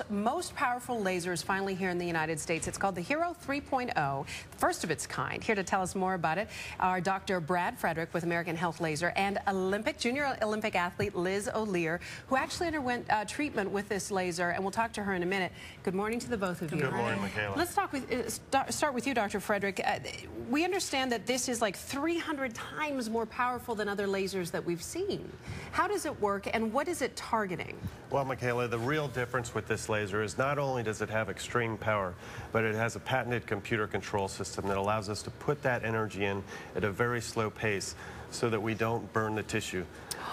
Most powerful laser is finally here in the United States. It's called the Hero 3.0, first of its kind. Here to tell us more about it are Dr. Brad Frederick with American Health Laser and junior Olympic athlete Liz O'Lear, who actually underwent treatment with this laser, and we'll talk to her in a minute. Good morning to the both of you. Good morning, Michaela. Let's start with you, Dr. Frederick. We understand that this is like 300 times more powerful than other lasers that we've seen. How does it work, and what is it targeting? Well, Michaela, the real difference with this laser is not only does it have extreme power, but it has a patented computer control system that allows us to put that energy in at a very slow pace so that we don't burn the tissue.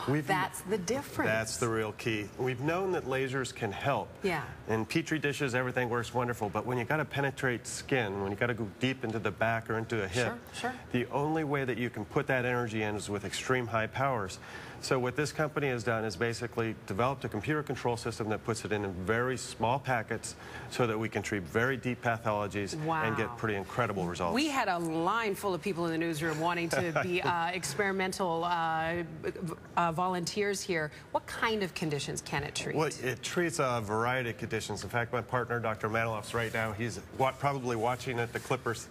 That's the difference. That's the real key. We've known that lasers can help. Yeah. In Petri dishes, everything works wonderful, but when you got to penetrate skin, when you got to go deep into the back or into a hip, sure. The only way that you can put that energy in is with extreme high powers. So what this company has done is basically developed a computer control system that puts it in very small packets so that we can treat very deep pathologies and get pretty incredible results. We had a line full of people in the newsroom wanting to be experimental volunteers here. What kind of conditions can it treat? Well, it treats a variety of conditions. In fact, my partner, Dr. Manilov's right now. He's probably watching at the Clippers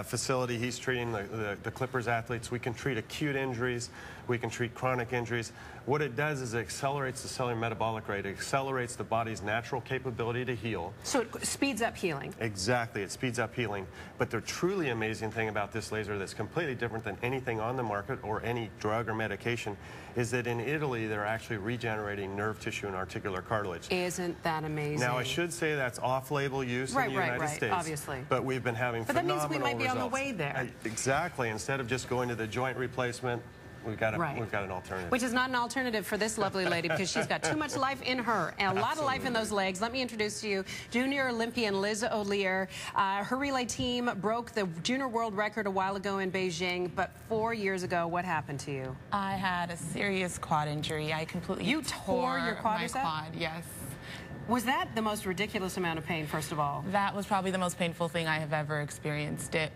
facility. He's treating the Clippers athletes. We can treat acute injuries. We can treat chronic injuries. What it does is it accelerates the cellular metabolic rate. It accelerates the body's natural capability to heal. So it speeds up healing. Exactly. It speeds up healing. But the truly amazing thing about this laser that's completely different than anything on the market or any drug or medication is that in Italy, they're actually regenerating nerve tissue and articular cartilage. Isn't that amazing? Now, I should say that's off-label use in the United States. Obviously. But we've been having phenomenal results. But that means we might be on the way there. Exactly. Instead of just going to the joint replacement, we've got an alternative. Which is not an alternative for this lovely lady because she's got too much life in her and a lot of life in those legs. Let me introduce to you junior Olympian Liz O'Lear. Her relay team broke the junior world record a while ago in Beijing, but 4 years ago, what happened to you? I had a serious quad injury. I completely tore your quad, yes. Was that the most ridiculous amount of pain, first of all? That was probably the most painful thing I have ever experienced. It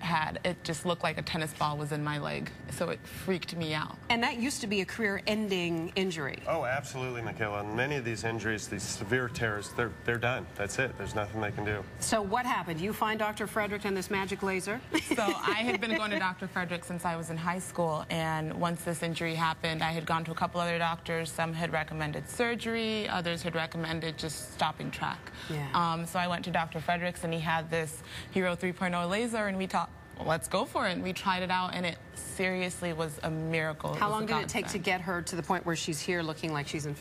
just looked like a tennis ball was in my leg, so it freaked me out. And that used to be a career-ending injury. Oh, absolutely, Michaela. And many of these injuries, these severe tears, they're done. That's it. There's nothing they can do. So what happened? You find Dr. Frederick and this magic laser? So I had been going to Dr. Frederick since I was in high school, and once this injury happened, I had gone to a couple other doctors. Some had recommended surgery, others had recommended just stopping track. Yeah. So I went to Dr. Frederick's, and he had this Hero 3.0 laser, and we thought, well, let's go for it. And we tried it out, and it seriously was a miracle. How long did it take to get her to the point where she's here looking like she's in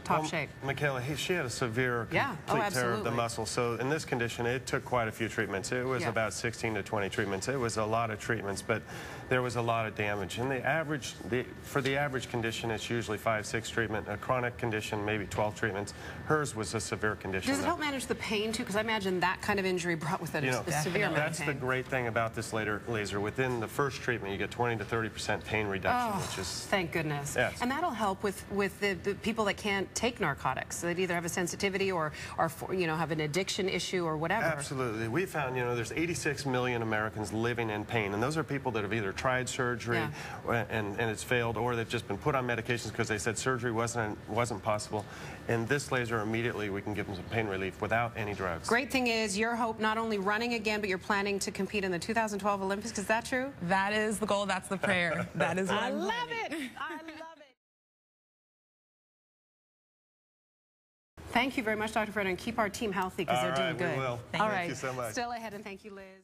top shape? Michaela, she had a severe complete tear of the muscle. So in this condition, it took quite a few treatments. It was about 16 to 20 treatments. It was a lot of treatments, but there was a lot of damage. And for the average condition, it's usually 5-6 treatments. A chronic condition, maybe 12 treatments. Hers was a severe condition. Does it help manage the pain, too? Because I imagine that kind of injury brought with it a severe amount of pain. That's the great thing about this laser. Within the first treatment, you get 20 to 30% pain reduction, which is... Thank goodness. Yes. And that'll help with the people that can't take narcotics. They'd either have a sensitivity or have an addiction issue or whatever. Absolutely. We found, there's 86 million Americans living in pain, and those are people that have either tried surgery and it's failed, or they've just been put on medications because they said surgery wasn't possible. And this laser, immediately, we can give them some pain relief without any drugs. Great thing is your hope not only running again, but you're planning to compete in the 2012 Olympics. Is that true? That is the goal. That's the prayer. That is what I love it. I love it. Thank you very much, Dr. Frederick, and keep our team healthy because they're doing good. We will. Thank you so much. Still ahead, and thank you, Liz.